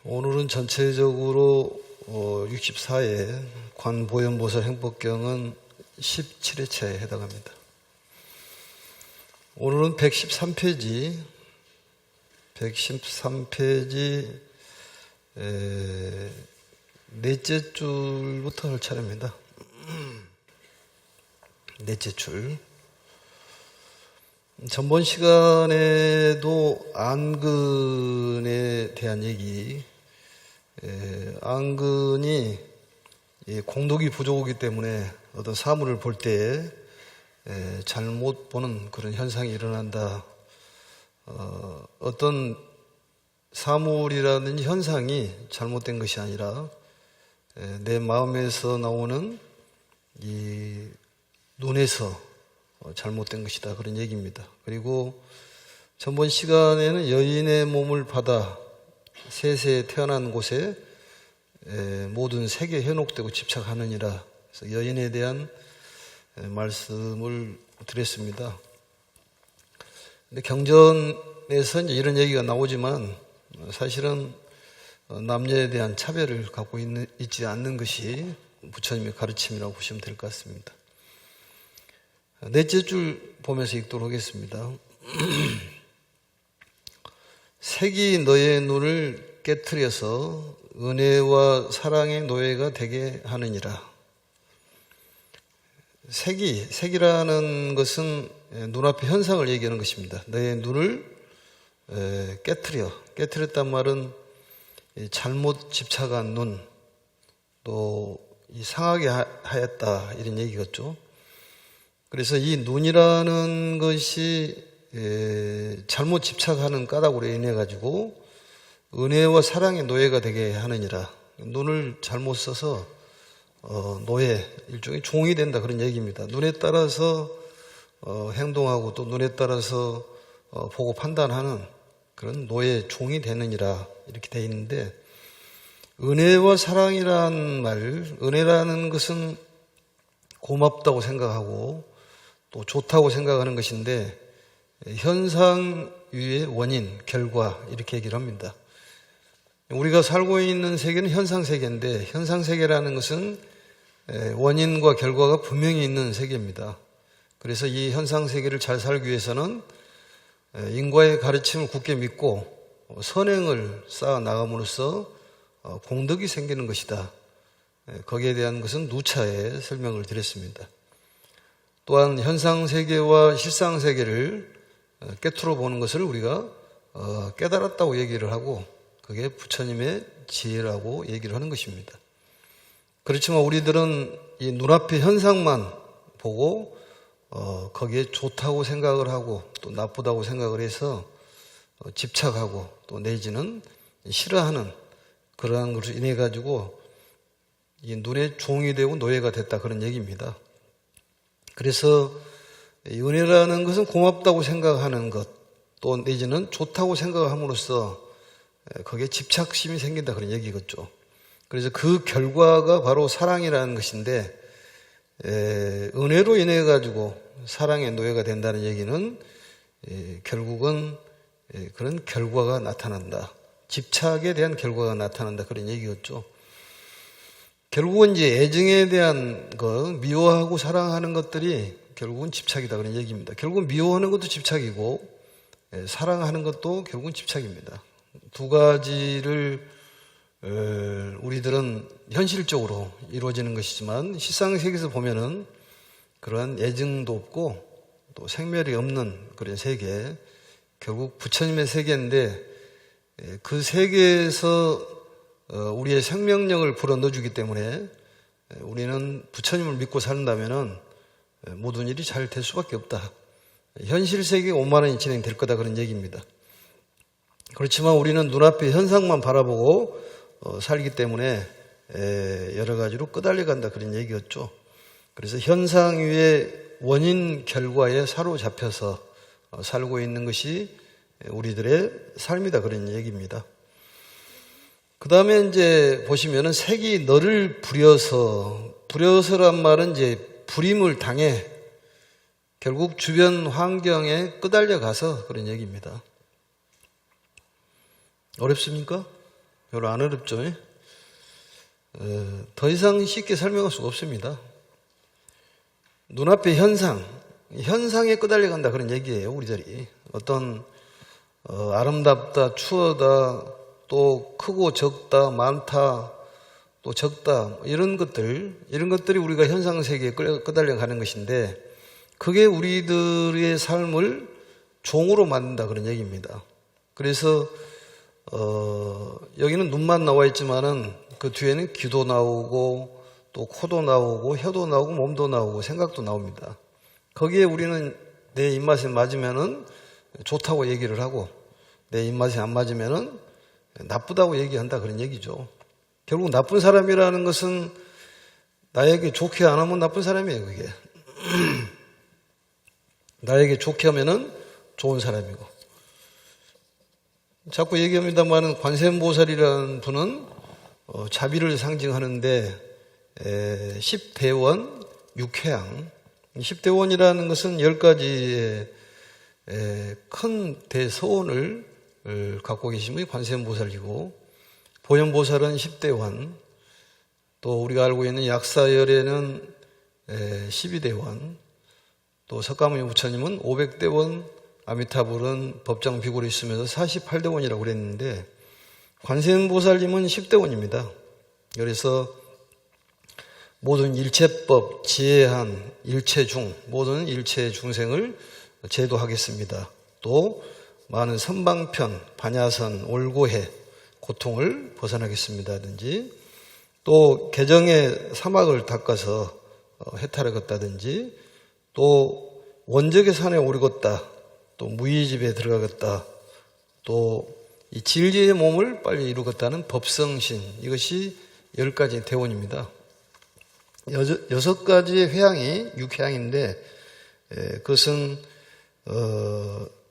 오늘은 전체적으로 64회 관보현보살 행법경은 17회차에 해당합니다. 오늘은 113페이지 넷째 줄부터 할 차례입니다. 넷째 줄. 전번 시간에도 안근에 대한 얘기, 안근이 공덕이 부족하기 때문에 어떤 사물을 볼 때 잘못 보는 그런 현상이 일어난다. 어떤 사물이라든지 현상이 잘못된 것이 아니라 내 마음에서 나오는 이 눈에서 잘못된 것이다, 그런 얘기입니다. 그리고 전번 시간에는 여인의 몸을 받아 세세에 태어난 곳에 모든 세계 현혹되고 집착하느니라, 그래서 여인에 대한 말씀을 드렸습니다. 근데 경전에서 이제 이런 얘기가 나오지만 사실은 남녀에 대한 차별을 갖고 있지 않는 것이 부처님의 가르침이라고 보시면 될 것 같습니다. 넷째 줄 보면서 읽도록 하겠습니다. 색이 너의 눈을 깨트려서 은혜와 사랑의 노예가 되게 하느니라. 색이라는 것은 눈앞의 현상을 얘기하는 것입니다. 너의 눈을 깨트렸단 말은 잘못 집착한 눈, 또 상하게 하였다, 이런 얘기겠죠. 그래서 이 눈이라는 것이 잘못 집착하는 까닭으로 인해 가지고 은혜와 사랑의 노예가 되게 하느니라. 눈을 잘못 써서 노예, 일종의 종이 된다, 그런 얘기입니다. 눈에 따라서 행동하고 또 눈에 따라서 보고 판단하는 그런 노예, 종이 되느니라, 이렇게 되어 있는데, 은혜와 사랑이란 말, 은혜라는 것은 고맙다고 생각하고 또 좋다고 생각하는 것인데, 현상 위의 원인, 결과, 이렇게 얘기를 합니다. 우리가 살고 있는 세계는 현상세계인데, 현상세계라는 것은 원인과 결과가 분명히 있는 세계입니다. 그래서 이 현상세계를 잘 살기 위해서는 인과의 가르침을 굳게 믿고 선행을 쌓아 나감으로써 공덕이 생기는 것이다. 거기에 대한 것은 누차에 설명을 드렸습니다. 또한 현상세계와 실상세계를 깨트려 보는 것을 우리가 깨달았다고 얘기를 하고, 그게 부처님의 지혜라고 얘기를 하는 것입니다. 그렇지만 우리들은 이 눈앞의 현상만 보고 거기에 좋다고 생각을 하고 또 나쁘다고 생각을 해서 집착하고 또 내지는 싫어하는 그러한 것으로 인해 가지고 이 눈의 종이 되고 노예가 됐다, 그런 얘기입니다. 그래서 은혜라는 것은 고맙다고 생각하는 것, 또 내지는 좋다고 생각함으로써 거기에 집착심이 생긴다, 그런 얘기겠죠. 그래서 그 결과가 바로 사랑이라는 것인데, 은혜로 인해 가지고 사랑의 노예가 된다는 얘기는 결국은 그런 결과가 나타난다, 집착에 대한 결과가 나타난다, 그런 얘기겠죠. 결국은 이제 애증에 대한 것, 미워하고 사랑하는 것들이 결국은 집착이다, 그런 얘기입니다. 결국은 미워하는 것도 집착이고 사랑하는 것도 결국은 집착입니다. 두 가지를 우리들은 현실적으로 이루어지는 것이지만 실상세계에서 보면은 그러한 애증도 없고 또 생멸이 없는 그런 세계, 결국 부처님의 세계인데, 그 세계에서 우리의 생명력을 불어넣어주기 때문에 우리는 부처님을 믿고 산다면은 모든 일이 잘 될 수밖에 없다. 현실 세계가 원만히 진행될 거다, 그런 얘기입니다. 그렇지만 우리는 눈앞의 현상만 바라보고 살기 때문에 여러 가지로 끄달려 간다, 그런 얘기였죠. 그래서 현상 위의 원인 결과에 사로잡혀서 살고 있는 것이 우리들의 삶이다, 그런 얘기입니다. 그 다음에 이제 보시면은 색이 너를 부려서란 말은 이제 부림을 당해 결국 주변 환경에 끄달려 가서 그런 얘기입니다. 어렵습니까? 별로 안 어렵죠? 더 이상 쉽게 설명할 수가 없습니다. 눈앞의 현상에 끄달려 간다 그런 얘기예요. 우리들이 어떤 아름답다, 추하다, 또 크고 적다, 많다, 또 적다 이런 것들이 우리가 현상 세계에 끄달려 가는 것인데 그게 우리들의 삶을 종으로 만든다 그런 얘기입니다. 그래서 여기는 눈만 나와 있지만은 그 뒤에는 귀도 나오고 또 코도 나오고 혀도 나오고 몸도 나오고 생각도 나옵니다. 거기에 우리는 내 입맛에 맞으면은 좋다고 얘기를 하고 내 입맛에 안 맞으면은 나쁘다고 얘기한다 그런 얘기죠. 결국 나쁜 사람이라는 것은 나에게 좋게 안 하면 나쁜 사람이에요. 그게 나에게 좋게 하면은 좋은 사람이고. 자꾸 얘기합니다만 관세음보살이라는 분은 자비를 상징하는데 10대원 6회양 10대원이라는 것은 10가지의 큰 대서원을 갖고 계신 분이 관세음보살이고 보현보살은 10대원 또 우리가 알고 있는 약사열에는 12대원 또 석가모니 부처님은 500대원 아미타불은 법장 비구로 있으면서 48대원이라고 그랬는데 관세음보살님은 10대원입니다. 그래서 모든 일체법, 지혜한, 일체중, 모든 일체 중생을 제도하겠습니다. 또 많은 선방편, 반야선, 올고해, 고통을 벗어나겠습니다든지 또 개정의 사막을 닦아서 해탈을 걷다든지 또 원적의 산에 오르겠다. 또 무의집에 들어가겠다. 또 이 진리의 몸을 빨리 이루겠다는 법성신 이것이 10가지 대원입니다. 6가지의 회양이 6회양인데 그것은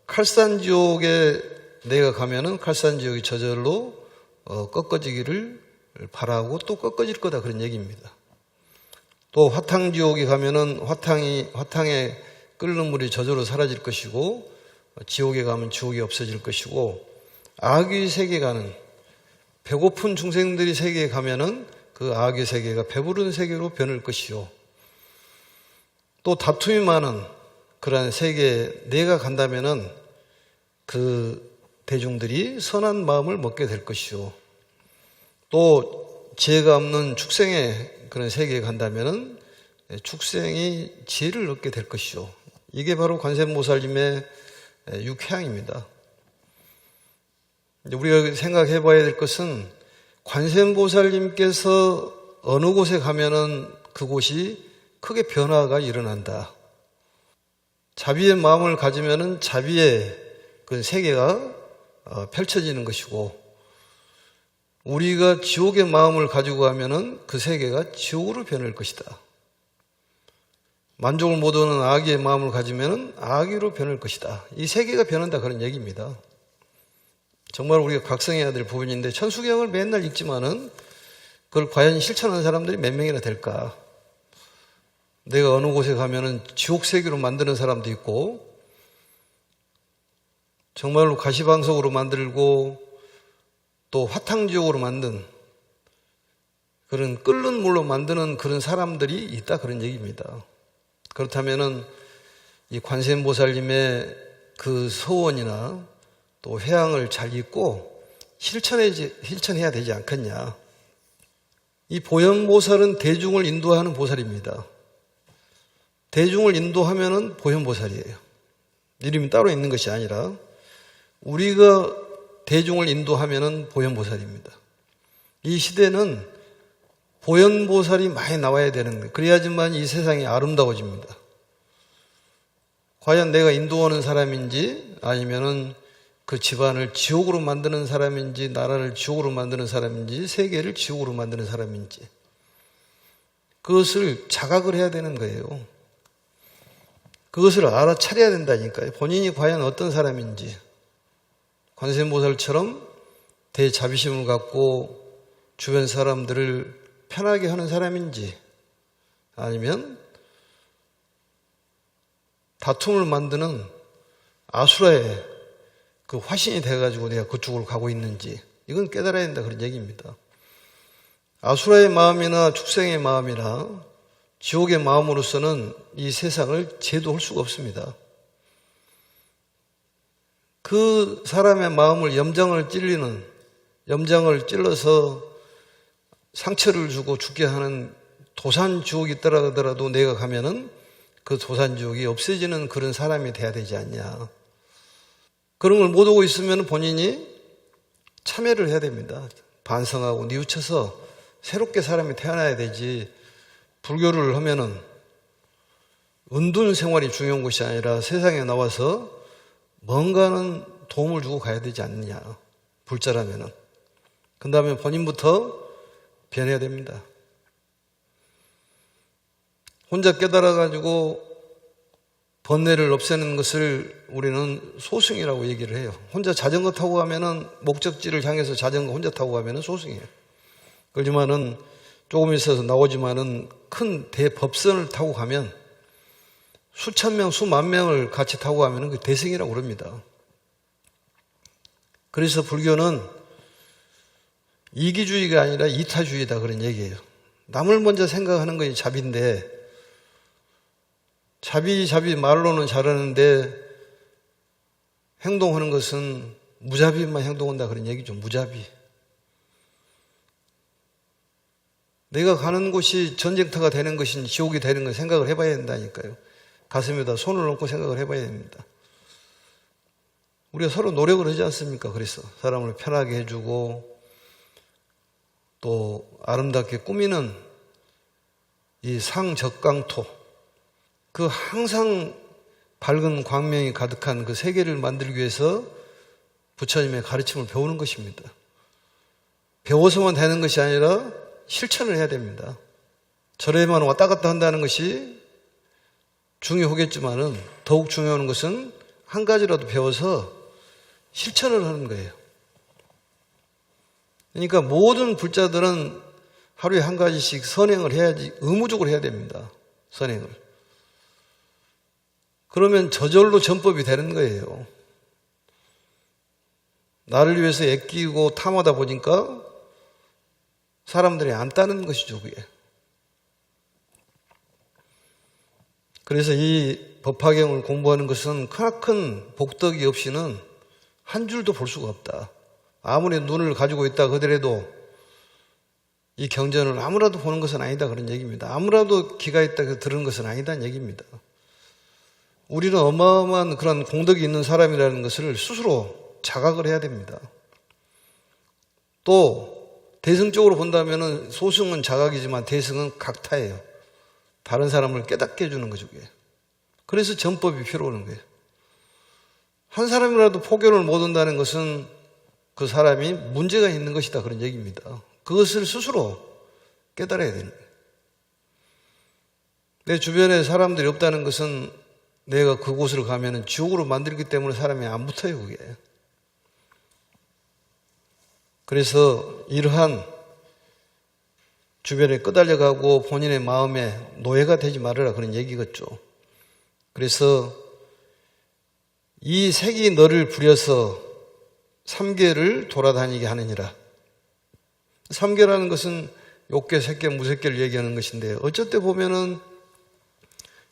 칼산지옥에 내가 가면은 칼산지옥이 저절로 꺾어지기를 바라고 또 꺾어질 거다 그런 얘기입니다. 또 화탕지옥에 가면은 화탕에 끓는 물이 저절로 사라질 것이고 지옥에 가면 지옥이 없어질 것이고 악의 세계 가는 배고픈 중생들이 세계에 가면은 그 악의 세계가 배부른 세계로 변할 것이요. 또 다툼이 많은 그러한 세계에 내가 간다면은 그 대중들이 선한 마음을 먹게 될 것이요. 또 지혜가 없는 축생의 그런 세계에 간다면은 축생이 지혜를 얻게 될 것이요. 이게 바로 관세음보살님의 육회양입니다. 우리가 생각해 봐야 될 것은 관세음보살님께서 어느 곳에 가면은 그곳이 크게 변화가 일어난다. 자비의 마음을 가지면은 자비의 그 세계가 펼쳐지는 것이고 우리가 지옥의 마음을 가지고 가면은 그 세계가 지옥으로 변할 것이다. 만족을 못 얻는 악의 마음을 가지면은 악의로 변할 것이다. 이 세계가 변한다 그런 얘기입니다. 정말 우리가 각성해야 될 부분인데 천수경을 맨날 읽지만은 그걸 과연 실천하는 사람들이 몇 명이나 될까? 내가 어느 곳에 가면은 지옥 세계로 만드는 사람도 있고 정말로 가시방석으로 만들고 또 화탕지옥으로 만든 그런 끓는 물로 만드는 그런 사람들이 있다 그런 얘기입니다. 그렇다면은 이 관세음보살님의 그 소원이나 또 회양을 잘 읽고 실천해야 되지 않겠냐. 이 보현보살은 대중을 인도하는 보살입니다. 대중을 인도하면은 보현보살이에요. 이름이 따로 있는 것이 아니라 우리가 대중을 인도하면은 보현보살입니다. 이 시대는 보현보살이 많이 나와야 되는 거예요. 그래야지만 이 세상이 아름다워집니다. 과연 내가 인도하는 사람인지 아니면은 그 집안을 지옥으로 만드는 사람인지 나라를 지옥으로 만드는 사람인지 세계를 지옥으로 만드는 사람인지 그것을 자각을 해야 되는 거예요. 그것을 알아차려야 된다니까요. 본인이 과연 어떤 사람인지 관세음보살처럼 대자비심을 갖고 주변 사람들을 편하게 하는 사람인지 아니면 다툼을 만드는 아수라의 그 화신이 돼가지고 내가 그쪽으로 가고 있는지 이건 깨달아야 된다 그런 얘기입니다. 아수라의 마음이나 축생의 마음이나 지옥의 마음으로서는 이 세상을 제도할 수가 없습니다. 그 사람의 마음을 염장을 찔러서 상처를 주고 죽게 하는 도산지옥이 있더라 하더라도 내가 가면은 그 도산지옥이 없어지는 그런 사람이 돼야 되지 않냐. 그런 걸 못 오고 있으면 본인이 참여를 해야 됩니다. 반성하고 뉘우쳐서 새롭게 사람이 태어나야 되지. 불교를 하면은 은둔 생활이 중요한 것이 아니라 세상에 나와서 뭔가는 도움을 주고 가야 되지 않느냐. 불자라면은. 그 다음에 본인부터 변해야 됩니다. 혼자 깨달아가지고 번뇌를 없애는 것을 우리는 소승이라고 얘기를 해요. 혼자 자전거 타고 가면은 목적지를 향해서 자전거 혼자 타고 가면은 소승이에요. 그렇지만은 조금 있어서 나오지만은 큰 대법선을 타고 가면 수천 명, 수만 명을 같이 타고 가면은 그 대승이라고 그럽니다. 그래서 불교는 이기주의가 아니라 이타주의다 그런 얘기예요. 남을 먼저 생각하는 것이 자비인데 자비 말로는 잘하는데 행동하는 것은 무자비만 행동한다 그런 얘기죠. 무자비. 내가 가는 곳이 전쟁터가 되는 것인 지옥이 되는 걸 생각을 해봐야 된다니까요. 가슴에다 손을 얹고 생각을 해봐야 됩니다. 우리가 서로 노력을 하지 않습니까? 그래서 사람을 편하게 해주고 또 아름답게 꾸미는 이 상적강토, 그 항상 밝은 광명이 가득한 그 세계를 만들기 위해서 부처님의 가르침을 배우는 것입니다. 배워서만 되는 것이 아니라 실천을 해야 됩니다. 절에만 왔다 갔다 한다는 것이 중요하겠지만은 더욱 중요한 것은 한 가지라도 배워서 실천을 하는 거예요. 그러니까 모든 불자들은 하루에 한 가지씩 선행을 해야지, 의무적으로 해야 됩니다. 선행을. 그러면 저절로 전법이 되는 거예요. 나를 위해서 애끼고 탐하다 보니까 사람들이 안 따는 것이죠, 그게. 그래서 이 법화경을 공부하는 것은 크나큰 복덕이 없이는 한 줄도 볼 수가 없다. 아무리 눈을 가지고 있다 그더라도 이 경전을 아무라도 보는 것은 아니다 그런 얘기입니다. 아무라도 귀가 있다 들은 것은 아니다는 얘기입니다. 우리는 어마어마한 그런 공덕이 있는 사람이라는 것을 스스로 자각을 해야 됩니다. 또 대승적으로 본다면 소승은 자각이지만 대승은 각타예요. 다른 사람을 깨닫게 해주는 거죠. 그게. 그래서 전법이 필요한 거예요. 한 사람이라도 포교를 못 한다는 것은 그 사람이 문제가 있는 것이다 그런 얘기입니다. 그것을 스스로 깨달아야 되는 거예요. 내 주변에 사람들이 없다는 것은 내가 그곳으로 가면 지옥으로 만들기 때문에 사람이 안 붙어요. 그게. 그래서 이러한 주변에 끄달려가고 본인의 마음에 노예가 되지 말아라 그런 얘기겠죠. 그래서 이 색이 너를 부려서 삼계를 돌아다니게 하느니라. 삼계라는 것은 욕계, 색계, 무색계를 얘기하는 것인데 어쩔 때 보면은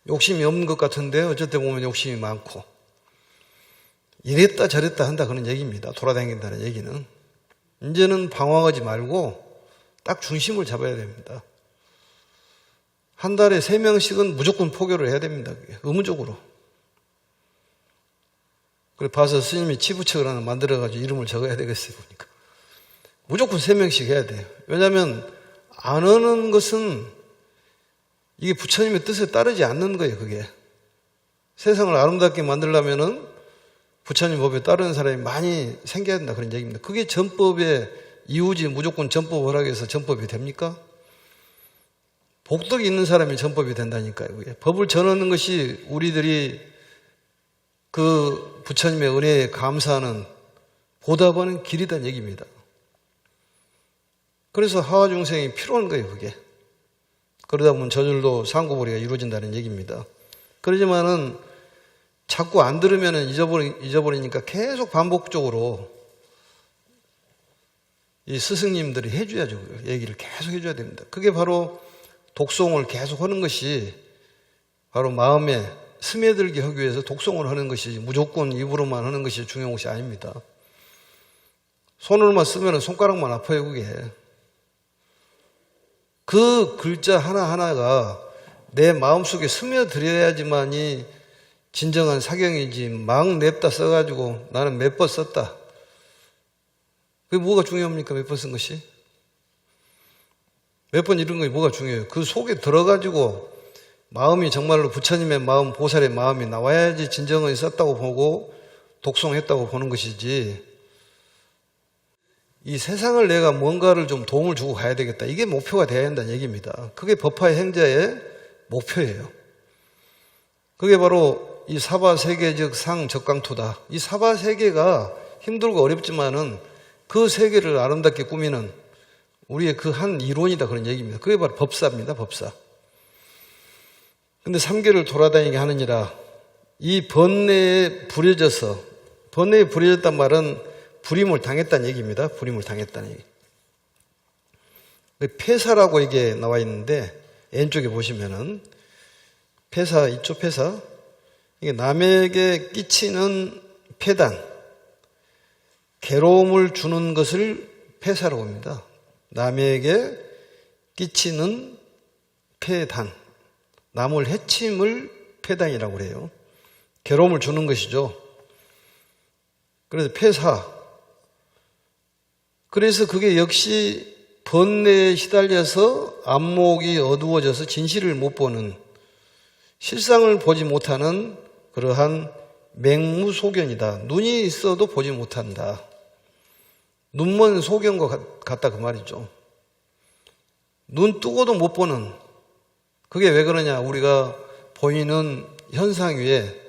욕심이 없는 것 같은데 어쩔 때 보면 욕심이 많고 이랬다 저랬다 한다 그런 얘기입니다. 돌아다닌다는 얘기는. 이제는 방황하지 말고 딱 중심을 잡아야 됩니다. 한 달에 3명씩은 무조건 포교를 해야 됩니다. 그게. 의무적으로. 그래 봐서 스님이 치부책을 하나 만들어가지고 이름을 적어야 되겠어요. 보니까. 무조건 3명씩 해야 돼요. 왜냐하면 안 하는 것은 이게 부처님의 뜻에 따르지 않는 거예요. 그게. 세상을 아름답게 만들려면은 부처님 법에 따르는 사람이 많이 생겨야 된다 그런 얘기입니다. 그게 전법의 이유지 무조건 전법 허락해서 전법이 됩니까? 복덕이 있는 사람이 전법이 된다니까요. 그게. 법을 전하는 것이 우리들이 그 부처님의 은혜에 감사하는 보답하는 길이란 얘기입니다. 그래서 하와 중생이 필요한 거예요. 그게. 그러다 보면 저절로 상고보리가 이루어진다는 얘기입니다. 그러지만은 자꾸 안 들으면 잊어버리니까 계속 반복적으로 이 스승님들이 해줘야죠. 얘기를 계속 해줘야 됩니다. 그게 바로 독송을 계속 하는 것이 바로 마음에 스며들게 하기 위해서 독송을 하는 것이 무조건 입으로만 하는 것이 중요한 것이 아닙니다. 손으로만 쓰면 손가락만 아파요, 그게. 그 글자 하나하나가 내 마음속에 스며들어야지만이 진정한 사경이지, 막 냅다 써가지고 나는 몇 번 썼다. 그게 뭐가 중요합니까? 몇 번 쓴 것이? 몇 번 이런 것이 뭐가 중요해요? 그 속에 들어가지고 마음이 정말로 부처님의 마음, 보살의 마음이 나와야지 진정한 썼다고 보고 독송했다고 보는 것이지, 이 세상을 내가 뭔가를 좀 도움을 주고 가야 되겠다, 이게 목표가 되어야 한다는 얘기입니다. 그게 법화의 행자의 목표예요. 그게 바로 이 사바세계적 상적강토다. 이 사바세계가 힘들고 어렵지만은 그 세계를 아름답게 꾸미는 우리의 그 한 이론이다, 그런 얘기입니다. 그게 바로 법사입니다. 법사. 근데 삼계를 돌아다니게 하느니라, 이 번뇌에 부려져서, 번뇌에 부려졌단 말은 불임을 당했다는 얘기입니다. 불임을 당했다는 얘기. 폐사라고 이게 나와 있는데, 왼쪽에 보시면은 폐사, 이쪽 폐사, 이게 남에게 끼치는 폐단, 괴로움을 주는 것을 폐사라고 합니다. 남에게 끼치는 폐단, 남을 해침을 폐단이라고 그래요. 괴로움을 주는 것이죠. 그래서 폐사. 그래서 그게 역시 번뇌에 시달려서 안목이 어두워져서 진실을 못 보는, 실상을 보지 못하는 그러한 맹무소견이다. 눈이 있어도 보지 못한다. 눈먼 소견과 같다, 그 말이죠. 눈 뜨고도 못 보는, 그게 왜 그러냐? 우리가 보이는 현상 위에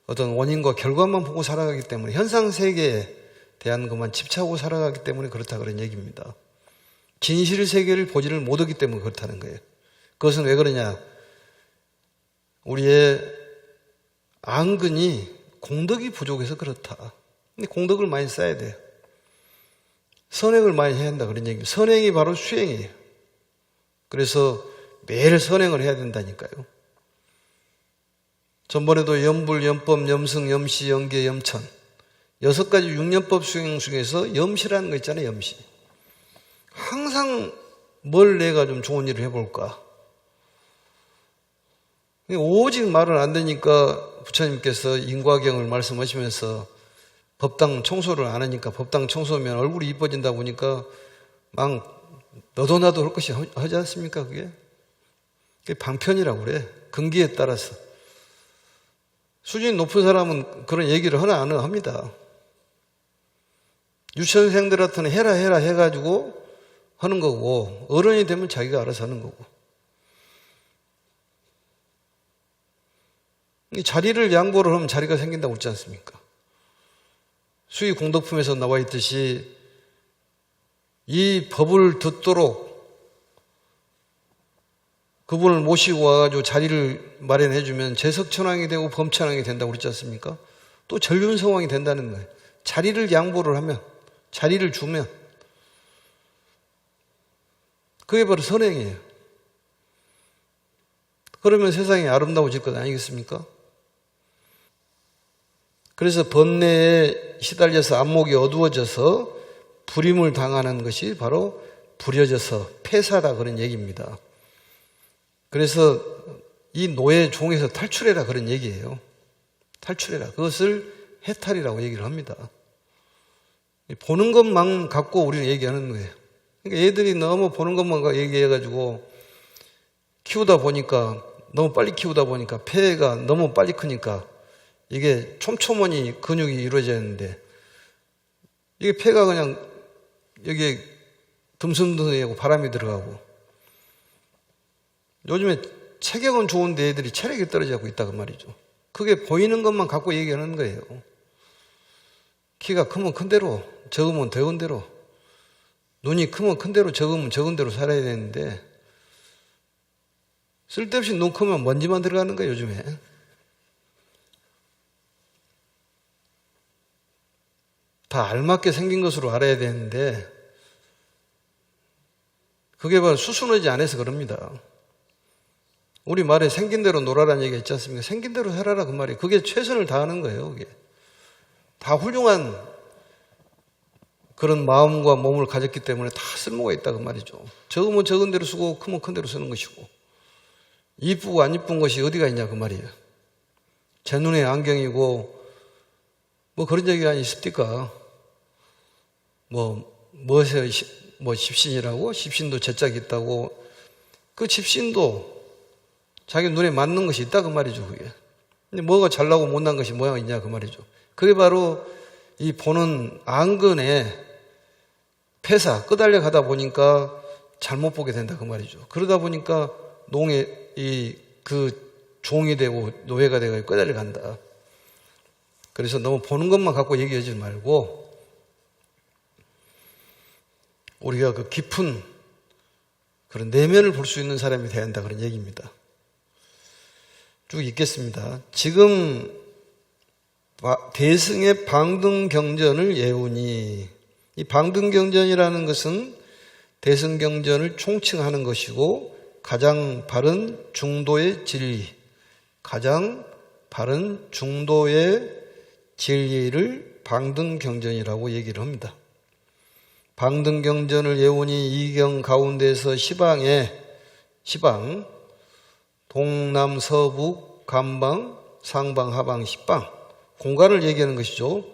어떤 원인과 결과만 보고 살아가기 때문에, 현상 세계에 대한 것만 집착하고 살아가기 때문에 그렇다, 그런 얘기입니다. 진실 세계를 보지를 못하기 때문에 그렇다는 거예요. 그것은 왜 그러냐? 우리의 안근이 공덕이 부족해서 그렇다. 근데 공덕을 많이 쌓아야 돼요. 선행을 많이 해야 한다, 그런 얘기입니다. 선행이 바로 수행이에요. 그래서 매일 선행을 해야 된다니까요. 전번에도 염불, 염법, 염승, 염시, 염계, 염천, 6가지 6년법 수행 중에서 염시라는 거 있잖아요. 염시. 항상 뭘 내가 좀 좋은 일을 해볼까. 오직 말은 안 되니까 부처님께서 인과경을 말씀하시면서 법당 청소를 안 하니까, 법당 청소하면 얼굴이 이뻐진다 보니까 막 너도 나도 할 것이 하지 않습니까? 그게 방편이라고 그래. 근기에 따라서. 수준이 높은 사람은 그런 얘기를 하나 안 합니다. 유치원생들한테는 해라 해가지고 하는 거고, 어른이 되면 자기가 알아서 하는 거고. 자리를 양보를 하면 자리가 생긴다고 그러지 않습니까? 수의 공덕품에서 나와 있듯이 이 법을 듣도록 그분을 모시고 와가지고 자리를 마련해주면 재석천왕이 되고 범천왕이 된다고 그러지 않습니까? 또 전륜성왕이 된다는 거예요. 자리를 양보를 하면, 자리를 주면, 그게 바로 선행이에요. 그러면 세상이 아름다워질 것 아니겠습니까? 그래서 번뇌에 시달려서 안목이 어두워져서 불임을 당하는 것이 바로 부려져서 폐사다, 그런 얘기입니다. 그래서 이 노예 종에서 탈출해라, 그런 얘기예요. 탈출해라. 그것을 해탈이라고 얘기를 합니다. 보는 것만 갖고 우리는 얘기하는 거예요. 그러니까 애들이 너무 보는 것만 얘기해가지고 키우다 보니까, 너무 빨리 키우다 보니까 폐가 너무 빨리 크니까 이게 촘촘하니 근육이 이루어져 있는데, 이게 폐가 그냥 여기에 듬성듬성하고 바람이 들어가고, 요즘에 체격은 좋은데 애들이 체력이 떨어지고 있다, 그 말이죠. 그게 보이는 것만 갖고 얘기하는 거예요. 키가 크면 큰 대로, 적으면 적은 대로, 눈이 크면 큰 대로, 적으면 적은 대로 살아야 되는데, 쓸데없이 눈 크면 먼지만 들어가는 거예요, 요즘에. 다 알맞게 생긴 것으로 알아야 되는데, 그게 바로 수순하지 않아서 그럽니다. 우리 말에 생긴 대로 놀아라는 얘기가 있지 않습니까? 생긴 대로 살아라 그 말이에요. 그게 최선을 다하는 거예요. 그게 다 훌륭한 그런 마음과 몸을 가졌기 때문에 다 쓸모가 있다 그 말이죠. 적으면 적은 대로 쓰고 크면 큰 대로 쓰는 것이고, 이쁘고 안 이쁜 것이 어디가 있냐 그 말이에요. 제 눈에 안경이고 뭐 그런 얘기가 있습니까? 무엇에 십신이라고? 십신도 제짝이 있다고. 그 십신도 자기 눈에 맞는 것이 있다 그 말이죠. 그게. 근데 뭐가 잘나고 못난 것이 뭐가 있냐 그 말이죠. 그게 바로 이 보는 안근에 폐사 끄달려 가다 보니까 잘못 보게 된다 그 말이죠. 그러다 보니까 그 종이 되고 노예가 되고 끄달려 간다. 그래서 너무 보는 것만 갖고 얘기하지 말고 우리가 그 깊은 그런 내면을 볼 수 있는 사람이 되어야 한다 그런 얘기입니다. 쭉 읽겠습니다. 지금 대승의 방등경전을 예우니, 이 방등경전이라는 것은 대승경전을 총칭하는 것이고 가장 바른 중도의 진리, 가장 바른 중도의 진리를 방등경전이라고 얘기를 합니다. 방등경전을 예우니 이경 가운데서 시방, 동남, 서북, 간방, 상방, 하방, 십방, 공간을 얘기하는 것이죠.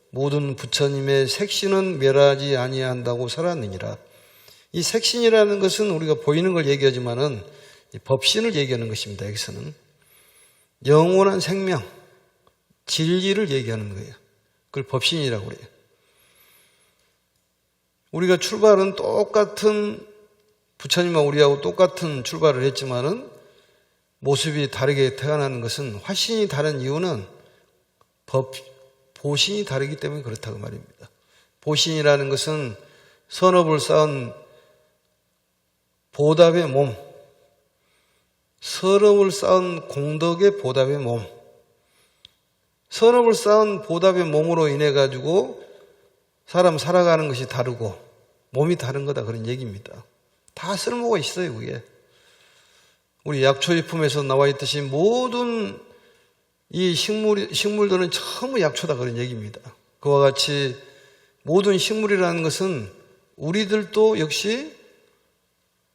모든 부처님의 색신은 멸하지 아니한다고 살았느니라. 이 색신이라는 것은 우리가 보이는 걸 얘기하지만은 법신을 얘기하는 것입니다. 여기서는 영원한 생명, 진리를 얘기하는 거예요. 그걸 법신이라고 그래요. 우리가 출발은 똑같은, 부처님과 우리하고 똑같은 출발을 했지만은 모습이 다르게 태어나는 것은, 화신이 다른 이유는 보신이 다르기 때문에 그렇다고 말입니다. 보신이라는 것은 선업을 쌓은 보답의 몸, 선업을 쌓은 공덕의 보답의 몸, 선업을 쌓은 보답의 몸으로 인해 가지고 사람 살아가는 것이 다르고 몸이 다른 거다 그런 얘기입니다. 다 쓸모가 있어요. 그게 우리 약초의품에서 나와 있듯이 모든 이 식물들은 전부 약초다 그런 얘기입니다. 그와 같이 모든 식물이라는 것은 우리들도 역시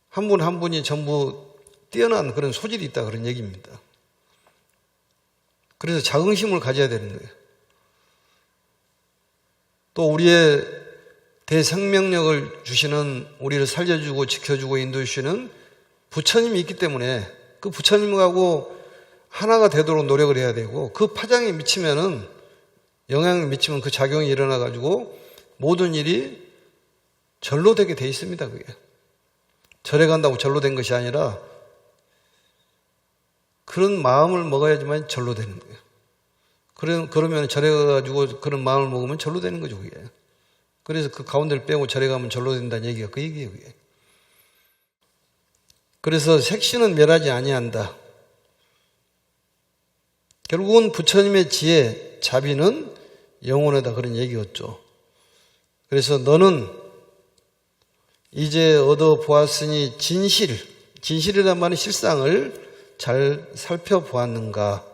한 분 한 분이 전부 뛰어난 그런 소질이 있다 그런 얘기입니다. 그래서 자긍심을 가져야 되는 거예요. 또 우리의 대생명력을 주시는, 우리를 살려주고 지켜주고 인도해주시는 부처님이 있기 때문에 그 부처님하고 하나가 되도록 노력을 해야 되고, 그 파장이 미치면은, 영향이 미치면 그 작용이 일어나가지고 모든 일이 절로 되게 돼 있습니다. 그게 절에 간다고 절로 된 것이 아니라 그런 마음을 먹어야지만 절로 되는 거예요. 그러면 절에 가가지고 그런 마음을 먹으면 절로 되는 거죠. 그게. 그래서 그 가운데를 빼고 절에 가면 절로 된다는 얘기가 그 얘기예요. 그게. 그래서 색신은 멸하지 아니한다. 결국은 부처님의 지혜, 자비는 영원하다 그런 얘기였죠. 그래서 너는 이제 얻어보았으니 진실이란 말은 실상을 잘 살펴보았는가?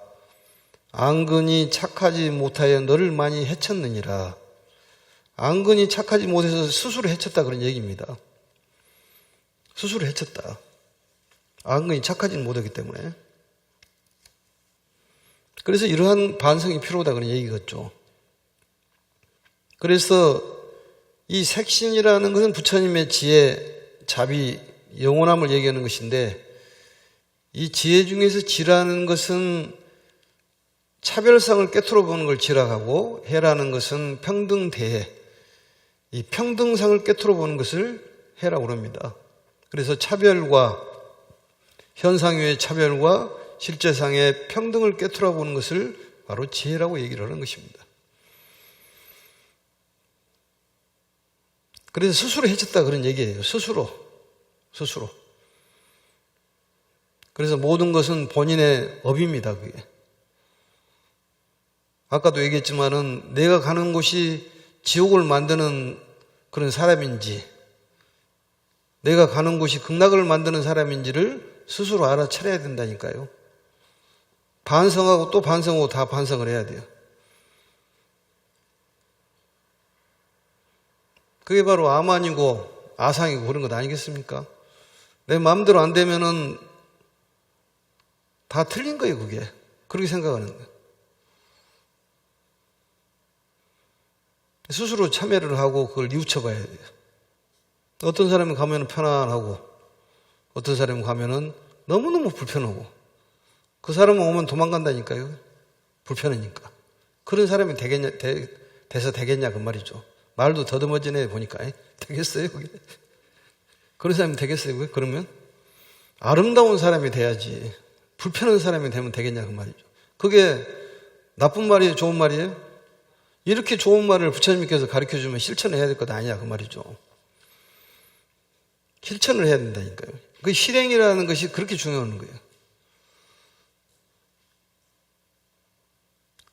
안근이 착하지 못하여 너를 많이 해쳤느니라. 안근이 착하지 못해서 스스로 해쳤다 그런 얘기입니다. 스스로 해쳤다. 안근이 착하지 못하기 때문에. 그래서 이러한 반성이 필요하다 그런 얘기겠죠. 그래서 이 색신이라는 것은 부처님의 지혜, 자비, 영원함을 얘기하는 것인데, 이 지혜 중에서 지라는 것은 차별상을 깨트려 보는 걸 지라하고, 해라는 것은 평등대해, 이 평등상을 깨트려 보는 것을 해라고 합니다. 그래서 차별과 현상의 차별과 실제상의 평등을 깨트려 보는 것을 바로 지혜라고 얘기를 하는 것입니다. 그래서 스스로 해쳤다 그런 얘기예요. 스스로. 그래서 모든 것은 본인의 업입니다. 그게. 아까도 얘기했지만은 내가 가는 곳이 지옥을 만드는 그런 사람인지, 내가 가는 곳이 극락을 만드는 사람인지를 스스로 알아차려야 된다니까요. 반성하고 또 반성하고 다 반성을 해야 돼요. 그게 바로 암환이고 아상이고 그런 것 아니겠습니까? 내 마음대로 안 되면은 다 틀린 거예요, 그게. 그렇게 생각하는 거예요. 스스로 참여를 하고 그걸 뉘우쳐 봐야 돼요. 어떤 사람이 가면 편안하고 어떤 사람이 가면은 너무너무 불편하고 그 사람은 오면 도망간다니까요. 불편하니까. 그런 사람이 돼서 되겠냐 그 말이죠. 말도 더듬어지네 보니까 되겠어요 그게? 그런 사람이 되겠어요 그게? 그러면 아름다운 사람이 돼야지 불편한 사람이 되면 되겠냐 그 말이죠. 그게 나쁜 말이에요 좋은 말이에요? 이렇게 좋은 말을 부처님께서 가르쳐주면 실천해야 될 것 아니냐 그 말이죠. 실천을 해야 된다니까요. 그 실행이라는 것이 그렇게 중요한 거예요.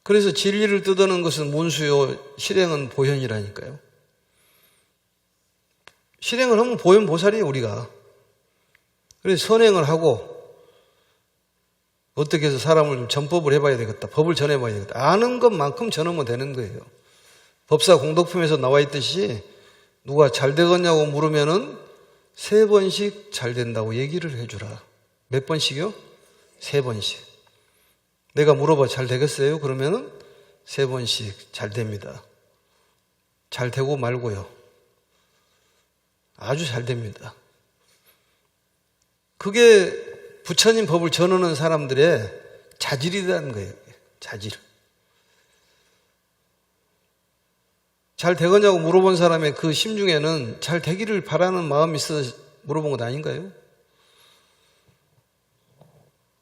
그래서 진리를 뜯어내는 것은 문수요, 실행은 보현이라니까요. 실행을 하면 보현보살이에요, 우리가. 그래서 선행을 하고, 어떻게 해서 사람을 좀 전법을 해봐야 되겠다. 법을 전해봐야 되겠다. 아는 것만큼 전하면 되는 거예요. 법사 공덕품에서 나와 있듯이 누가 잘 되겠냐고 물으면은 3번씩 잘 된다고 얘기를 해주라. 몇 번씩이요? 3번씩. 내가 물어봐 잘 되겠어요? 그러면은 3번씩 잘 됩니다. 잘 되고 말고요. 아주 잘 됩니다. 그게 부처님 법을 전하는 사람들의 자질이라는 거예요. 자질. 잘 되겠냐고 물어본 사람의 그 심중에는 잘 되기를 바라는 마음이 있어서 물어본 것 아닌가요?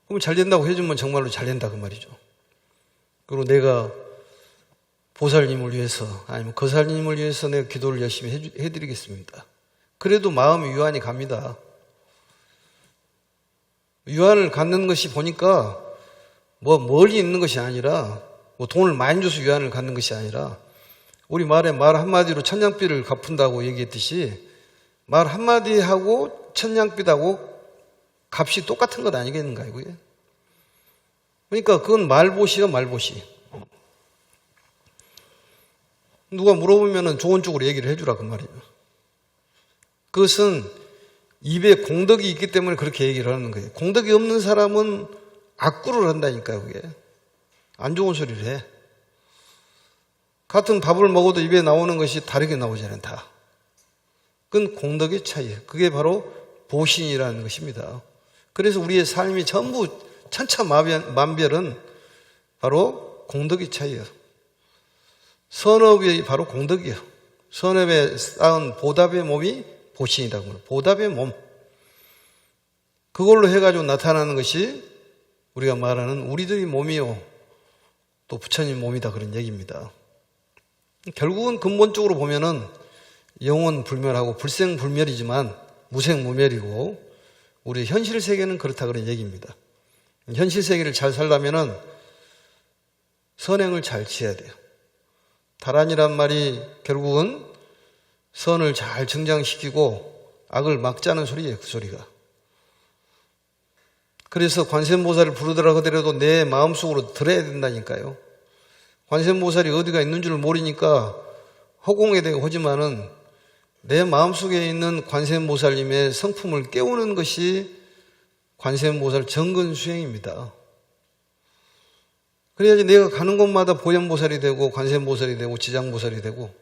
그럼 잘 된다고 해주면 정말로 잘 된다 그 말이죠. 그리고 내가 보살님을 위해서 아니면 거살님을 위해서 내가 기도를 열심히 해드리겠습니다. 그래도 마음이 유한이 갑니다. 유한을 갖는 것이 보니까 뭐 멀리 있는 것이 아니라 뭐 돈을 많이 줘서 유한을 갖는 것이 아니라 우리 말에 말 한마디로 천냥빚을 갚은다고 얘기했듯이 말 한마디하고 천냥빚하고 값이 똑같은 것 아니겠는가요, 그게? 그러니까 그건 말보시요, 말보시. 누가 물어보면은 좋은 쪽으로 얘기를 해주라, 그 말이에요. 그것은 입에 공덕이 있기 때문에 그렇게 얘기를 하는 거예요. 공덕이 없는 사람은 악구를 한다니까요, 그게. 안 좋은 소리를 해. 같은 밥을 먹어도 입에 나오는 것이 다르게 나오잖아요, 다. 그건 공덕의 차이예요. 그게 바로 보신이라는 것입니다. 그래서 우리의 삶이 전부 천차만별은 바로 공덕의 차이예요. 선업이 바로 공덕이에요. 선업에 쌓은 보답의 몸이 보신이라고 합니다. 보답의 몸. 그걸로 해가지고 나타나는 것이 우리가 말하는 우리들의 몸이요. 또 부처님 몸이다 그런 얘기입니다. 결국은 근본적으로 보면은 영원 불멸하고 불생불멸이지만 무생무멸이고 우리 현실 세계는 그렇다 그런 얘기입니다. 현실 세계를 잘 살려면은 선행을 잘 지어야 돼요. 다란이란 말이 결국은 선을 잘 증장시키고 악을 막자는 소리예요, 그 소리가. 그래서 관세음보살을 부르더라 하더라도 내 마음속으로 들어야 된다니까요. 관세음보살이 어디가 있는 줄 모르니까 허공에 대고 하지만은 내 마음속에 있는 관세음보살님의 성품을 깨우는 것이 관세음보살 정근수행입니다. 그래야지 내가 가는 곳마다 보현보살이 되고 관세음보살이 되고 지장보살이 되고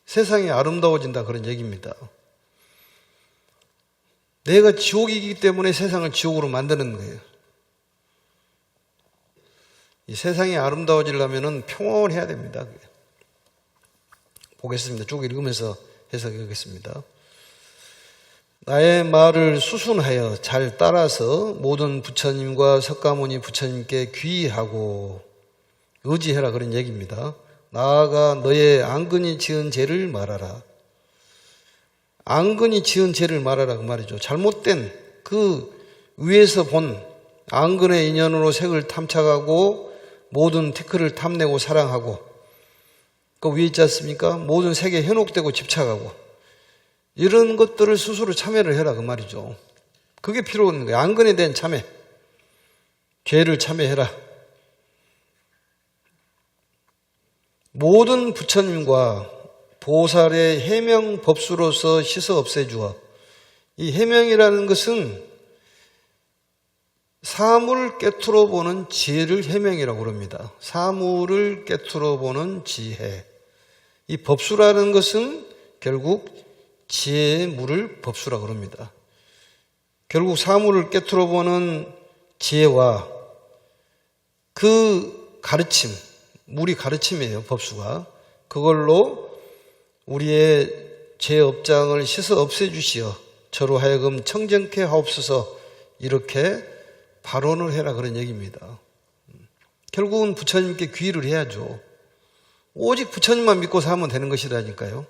세상이 아름다워진다 그런 얘기입니다. 내가 지옥이기 때문에 세상을 지옥으로 만드는 거예요. 이 세상이 아름다워지려면 평온해야 됩니다. 보겠습니다. 쭉 읽으면서 해석하겠습니다. 나의 말을 수순하여 잘 따라서 모든 부처님과 석가모니 부처님께 귀의하고 의지해라 그런 얘기입니다. 나아가 너의 앙근이 지은 죄를 말하라. 앙근이 지은 죄를 말하라 그 말이죠. 잘못된 그 위에서 본 앙근의 인연으로 색을 탐착하고 모든 티크를 탐내고 사랑하고 그 위에 있지 않습니까? 모든 색에 현혹되고 집착하고 이런 것들을 스스로 참여를 해라 그 말이죠. 그게 필요한 거예요. 안근에 대한 참여. 죄를 참여해라. 모든 부처님과 보살의 해명 법수로서 씻어 없애주어. 이 해명이라는 것은 사물을 깨트려 보는 지혜를 해명이라고 그럽니다. 사물을 깨트려 보는 지혜. 이 법수라는 것은 결국 지혜의 물을 법수라고 그럽니다. 결국 사물을 깨트려 보는 지혜와 그 가르침, 물이 가르침이에요, 법수가. 그걸로 우리의 죄 업장을 씻어 없애주시어 저로 하여금 청정케 하옵소서 이렇게 발언을 해라 그런 얘기입니다. 결국은 부처님께 귀의를 해야죠. 오직 부처님만 믿고 살면 되는 것이라니까요.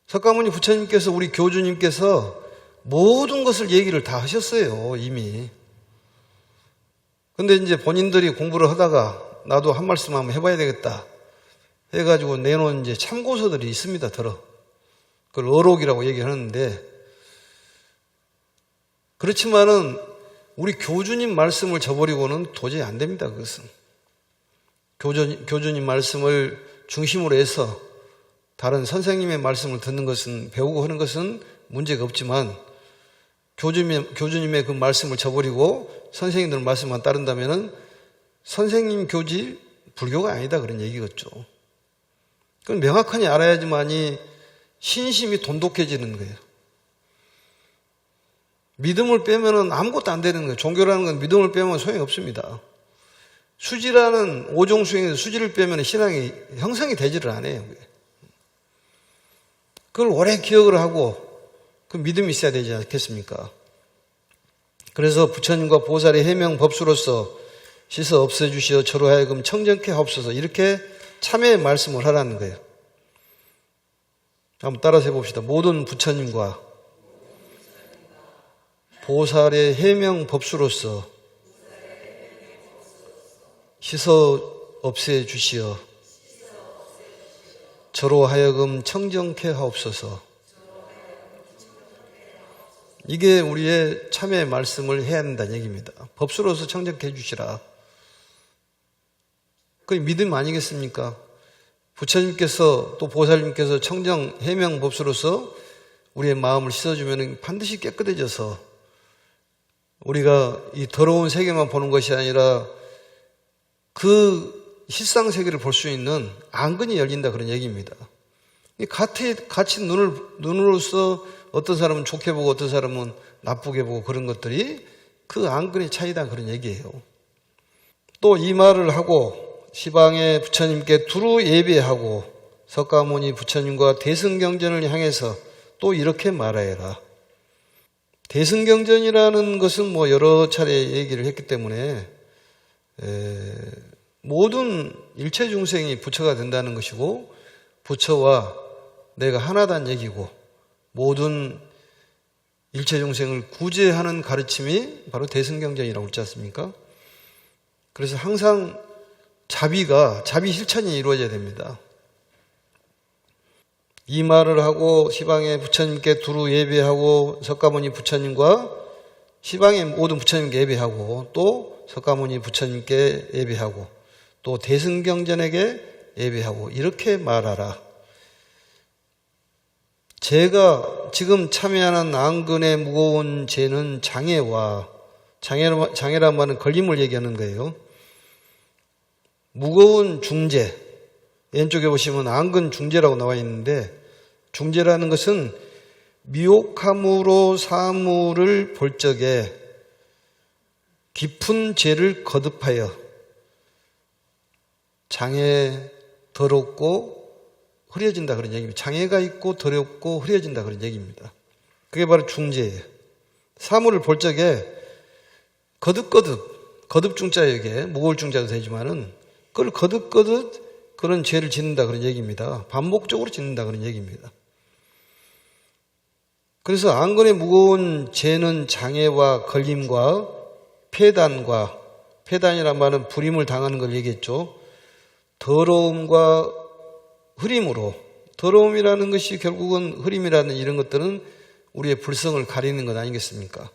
석가모니 부처님께서 우리 교주님께서 모든 것을 얘기를 다 하셨어요, 이미. 근데 이제 본인들이 공부를 하다가 나도 한 말씀 한번 해봐야 되겠다 해가지고 내놓은 이제 참고서들이 있습니다, 들어. 그걸 어록이라고 얘기하는데, 그렇지만은 우리 교주님 말씀을 저버리고는 도저히 안 됩니다, 그것은. 교주님 말씀을 중심으로 해서 다른 선생님의 말씀을 듣는 것은, 배우고 하는 것은 문제가 없지만, 교주님의 그 말씀을 저버리고 선생님들 말씀만 따른다면은 선생님 교지 불교가 아니다 그런 얘기겠죠. 그건 명확하게 알아야지만이 신심이 돈독해지는 거예요. 믿음을 빼면은 아무것도 안 되는 거예요. 종교라는 건 믿음을 빼면 소용이 없습니다. 수지라는 오종 수행에서 수지를 빼면 신앙이 형성이 되지를 않아요. 그걸 오래 기억을 하고 그 믿음이 있어야 되지 않겠습니까? 그래서 부처님과 보살의 해명 법수로서 씻어 없애주시어 저로 하여금 청정케 하옵소서 이렇게 참회의 말씀을 하라는 거예요. 한번 따라서 해봅시다. 모든 부처님과 보살의 해명 법수로서 씻어 없애주시어 저로 하여금 청정케 하옵소서. 이게 우리의 참회의 말씀을 해야 한다는 얘기입니다. 법수로서 청정케 해주시라. 그게 믿음 아니겠습니까? 부처님께서 또 보살님께서 청정 해명 법수로서 우리의 마음을 씻어주면 반드시 깨끗해져서 우리가 이 더러운 세계만 보는 것이 아니라 그 실상 세계를 볼 수 있는 안근이 열린다 그런 얘기입니다. 같이 눈으로서 어떤 사람은 좋게 보고 어떤 사람은 나쁘게 보고 그런 것들이 그 안근의 차이다 그런 얘기예요. 또 이 말을 하고 시방의 부처님께 두루 예배하고 석가모니 부처님과 대승경전을 향해서 또 이렇게 말하여라. 대승경전이라는 것은 뭐 여러 차례 얘기를 했기 때문에 모든 일체 중생이 부처가 된다는 것이고 부처와 내가 하나다는 얘기고 모든 일체 중생을 구제하는 가르침이 바로 대승경전이라고 그러지 않습니까? 그래서 항상 자비 실천이 이루어져야 됩니다. 이 말을 하고 시방의 부처님께 두루 예배하고 석가모니 부처님과 시방의 모든 부처님께 예배하고 또 석가모니 부처님께 예배하고 또 대승경전에게 예배하고 이렇게 말하라. 제가 지금 참여하는 안근의 무거운 죄는 장애란 말은 걸림을 얘기하는 거예요. 무거운 중죄, 왼쪽에 보시면 안근 중죄라고 나와 있는데 중죄라는 것은 미혹함으로 사물을 볼 적에 깊은 죄를 거듭하여 장애, 더럽고 흐려진다 그런 얘기입니다. 장애가 있고 더럽고 흐려진다 그런 얘기입니다. 그게 바로 중죄예요. 사물을 볼 적에 거듭 중자예요. 이게 무거울 중자도 되지만은 그걸 거듭 그런 죄를 짓는다 그런 얘기입니다. 반복적으로 짓는다 그런 얘기입니다. 그래서 안근의 무거운 죄는 장애와 걸림과 폐단이란 말은 불임을 당하는 걸 얘기했죠. 더러움과 흐림으로 더러움이라는 것이 결국은 흐림이라는 이런 것들은 우리의 불성을 가리는 것 아니겠습니까?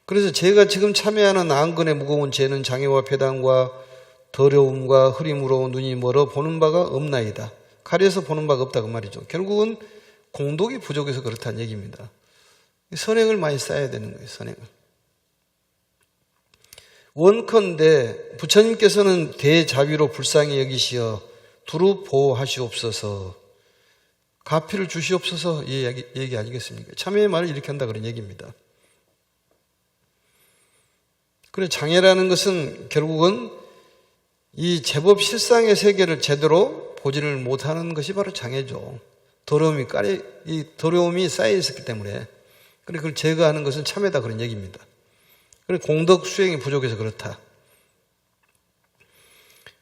그래서 제가 지금 참여하는 안건의 무거운 죄는 장애와 배단과 더러움과 흐림으로 눈이 멀어 보는 바가 없나이다. 가려서 보는 바가 없다 그 말이죠. 결국은 공덕이 부족해서 그렇다는 얘기입니다. 선행을 많이 쌓아야 되는 거예요. 선행을. 원컨대 부처님께서는 대자비로 불쌍히 여기시어 두루 보호하시옵소서, 가피를 주시옵소서 이 얘기 아니겠습니까? 참회의 말을 이렇게 한다 그런 얘기입니다. 그래, 장애라는 것은 결국은 이 제법 실상의 세계를 제대로 보지를 못하는 것이 바로 장애죠. 이 더러움이 쌓여 있었기 때문에. 그래, 그걸 제거하는 것은 참회다 그런 얘기입니다. 그래, 공덕 수행이 부족해서 그렇다.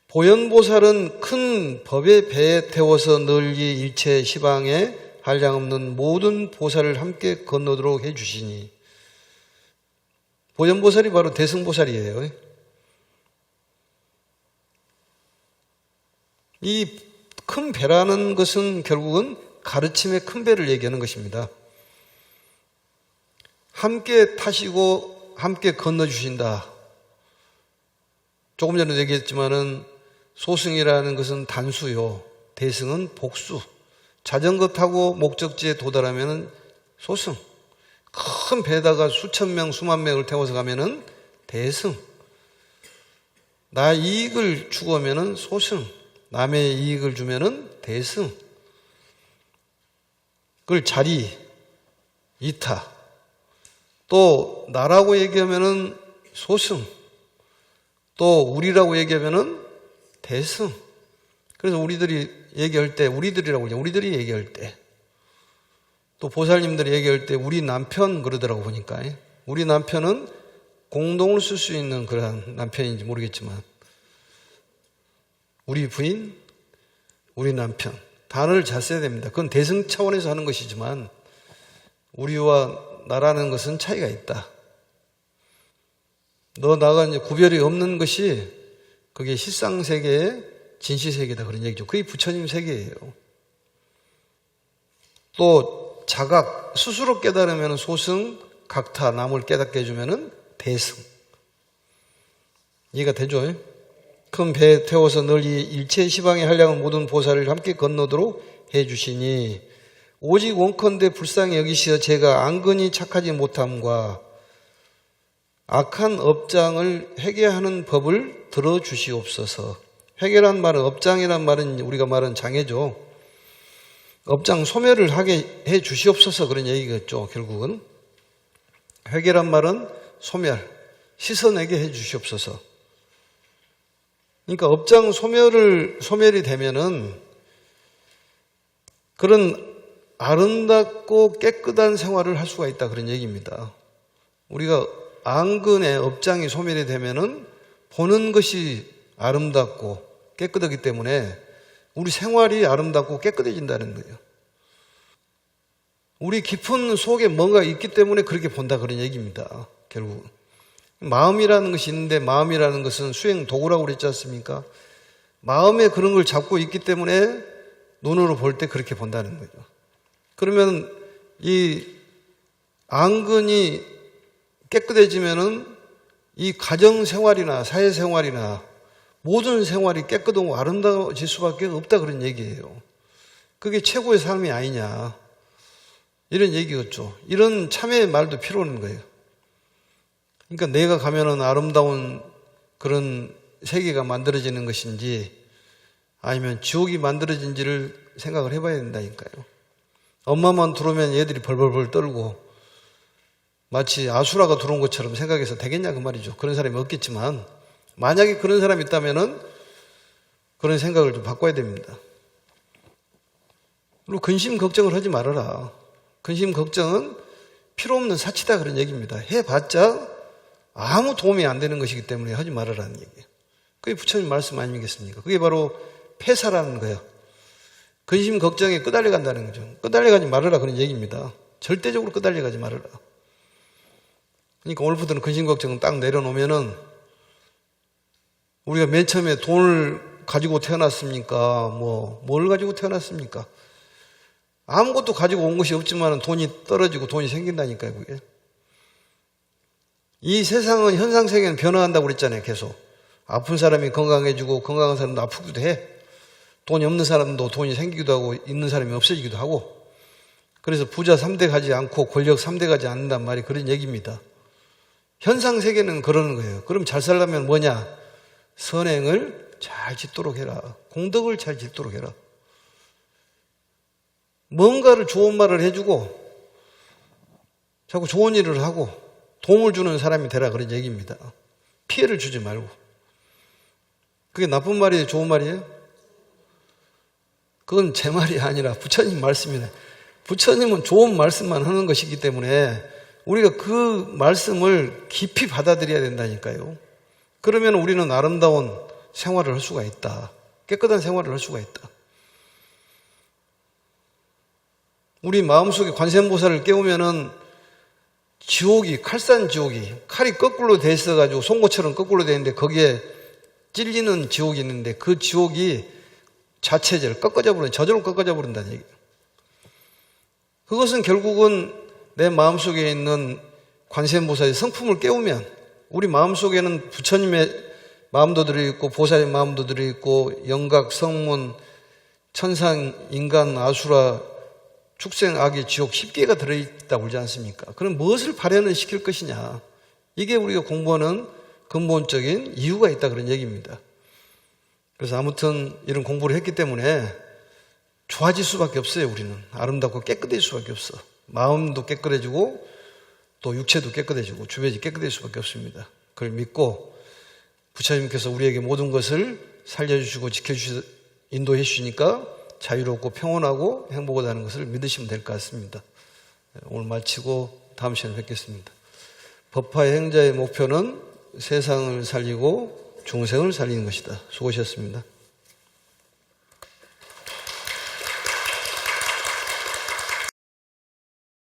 보현보살은 큰 법의 배에 태워서 널리 일체 시방에 한량없는 모든 보살을 함께 건너도록 해주시니, 보현보살이 바로 대승보살이에요. 이 큰 배라는 것은 결국은 가르침의 큰 배를 얘기하는 것입니다. 함께 타시고 함께 건너주신다. 조금 전에 얘기했지만은 소승이라는 것은 단수요, 대승은 복수. 자전거 타고 목적지에 도달하면은 소승. 큰 배에다가 수천 명, 수만 명을 태워서 가면은 대승. 나 이익을 추구하면은 소승. 남의 이익을 주면은 대승. 그걸 자리, 이타. 또 나라고 얘기하면은 소승. 또 우리라고 얘기하면은 대승. 그래서 우리들이 얘기할 때 우리들이라고 그러죠. 우리들이 얘기할 때. 또 보살님들이 얘기할 때 우리 남편 그러더라고 보니까. 우리 남편은 공동을 쓸 수 있는 그러한 남편인지 모르겠지만 우리 부인, 우리 남편. 단어를 잘 써야 됩니다. 그건 대승 차원에서 하는 것이지만 우리와 나라는 것은 차이가 있다. 너 나가 이제 구별이 없는 것이 그게 실상세계의 진시세계다 그런 얘기죠. 그게 부처님 세계예요. 또 자각, 스스로 깨달으면 소승, 각타, 남을 깨닫게 해주면 대승. 이해가 되죠? 큰 배에 태워서 널리 일체 시방에 한량은 모든 보살을 함께 건너도록 해주시니 오직 원컨대 불쌍히 여기시어 제가 안근히 착하지 못함과 악한 업장을 회개하는 법을 들어주시옵소서. 회개란 말은, 업장이란 말은 우리가 말하는 장애죠. 업장 소멸을 하게 해 주시옵소서 그런 얘기겠죠. 결국은 회개란 말은 소멸, 씻어내게 해 주시옵소서. 그러니까 업장 소멸이 되면은 그런 아름답고 깨끗한 생활을 할 수가 있다 그런 얘기입니다. 우리가 안근의 업장이 소멸이 되면은 보는 것이 아름답고 깨끗하기 때문에 우리 생활이 아름답고 깨끗해진다는 거예요. 우리 깊은 속에 뭔가 있기 때문에 그렇게 본다 그런 얘기입니다. 결국 마음이라는 것이 있는데 마음이라는 것은 수행 도구라고 그랬지 않습니까? 마음에 그런 걸 잡고 있기 때문에 눈으로 볼 때 그렇게 본다는 거죠. 그러면 이 안근이 깨끗해지면은 이 가정생활이나 사회생활이나 모든 생활이 깨끗하고 아름다워질 수밖에 없다 그런 얘기예요. 그게 최고의 삶이 아니냐 이런 얘기였죠. 이런 참회의 말도 필요한 거예요. 그러니까 내가 가면은 아름다운 그런 세계가 만들어지는 것인지 아니면 지옥이 만들어진지를 생각을 해봐야 된다니까요. 엄마만 들어오면 얘들이 벌벌벌 떨고 마치 아수라가 들어온 것처럼 생각해서 되겠냐 그 말이죠. 그런 사람이 없겠지만 만약에 그런 사람이 있다면은 그런 생각을 좀 바꿔야 됩니다. 그리고 근심 걱정을 하지 말아라. 근심 걱정은 필요 없는 사치다 그런 얘기입니다. 해봤자 아무 도움이 안 되는 것이기 때문에 하지 말아라는 얘기예요. 그게 부처님 말씀 아니겠습니까? 그게 바로 폐사라는 거예요. 근심 걱정에 끄달려 간다는 거죠. 끄달려 가지 말아라 그런 얘기입니다. 절대적으로 끄달려 가지 말아라. 그러니까 오늘부터는 근심 걱정은 딱 내려놓으면은 우리가 맨 처음에 돈을 가지고 태어났습니까? 뭘 가지고 태어났습니까? 아무것도 가지고 온 것이 없지만 돈이 떨어지고 돈이 생긴다니까요, 그게. 이 세상은 현상세계는 변화한다고 그랬잖아요, 계속. 아픈 사람이 건강해지고 건강한 사람도 아프기도 해. 돈이 없는 사람도 돈이 생기기도 하고 있는 사람이 없어지기도 하고. 그래서 부자 3대 가지 않고 권력 3대 가지 않는단 말이 그런 얘기입니다. 현상세계는 그러는 거예요. 그럼 잘 살려면 뭐냐? 선행을 잘 짓도록 해라. 공덕을 잘 짓도록 해라. 뭔가를 좋은 말을 해주고 자꾸 좋은 일을 하고 도움을 주는 사람이 되라 그런 얘기입니다. 피해를 주지 말고. 그게 나쁜 말이에요? 좋은 말이에요? 그건 제 말이 아니라 부처님 말씀이네. 부처님은 좋은 말씀만 하는 것이기 때문에 우리가 그 말씀을 깊이 받아들여야 된다니까요. 그러면 우리는 아름다운 생활을 할 수가 있다. 깨끗한 생활을 할 수가 있다. 우리 마음속에 관세음보살을 깨우면은 지옥이, 칼산 지옥이, 칼이 거꾸로 돼 있어가지고 송곳처럼 거꾸로 돼 있는데 거기에 찔리는 지옥이 있는데 그 지옥이 자체절, 꺾어져 버리는, 저절로 꺾어져 버린다는 얘기예요. 그것은 결국은 내 마음속에 있는 관세음보살의 성품을 깨우면 우리 마음속에는 부처님의 마음도 들어있고 보살의 마음도 들어있고 영각, 성문, 천상, 인간, 아수라, 축생, 악의 지옥 10개가 들어있다고 그러지 않습니까? 그럼 무엇을 발현을 시킬 것이냐? 이게 우리가 공부하는 근본적인 이유가 있다 그런 얘기입니다. 그래서 아무튼 이런 공부를 했기 때문에 좋아질 수밖에 없어요. 우리는 아름답고 깨끗해질 수밖에 없어. 마음도 깨끗해지고 또 육체도 깨끗해지고 주변이 깨끗해질 수밖에 없습니다. 그걸 믿고 부처님께서 우리에게 모든 것을 살려주시고 지켜주시고 인도해 주시니까 자유롭고 평온하고 행복하다는 것을 믿으시면 될 것 같습니다. 오늘 마치고 다음 시간에 뵙겠습니다. 법화의 행자의 목표는 세상을 살리고 중생을 살리는 것이다. 수고하셨습니다.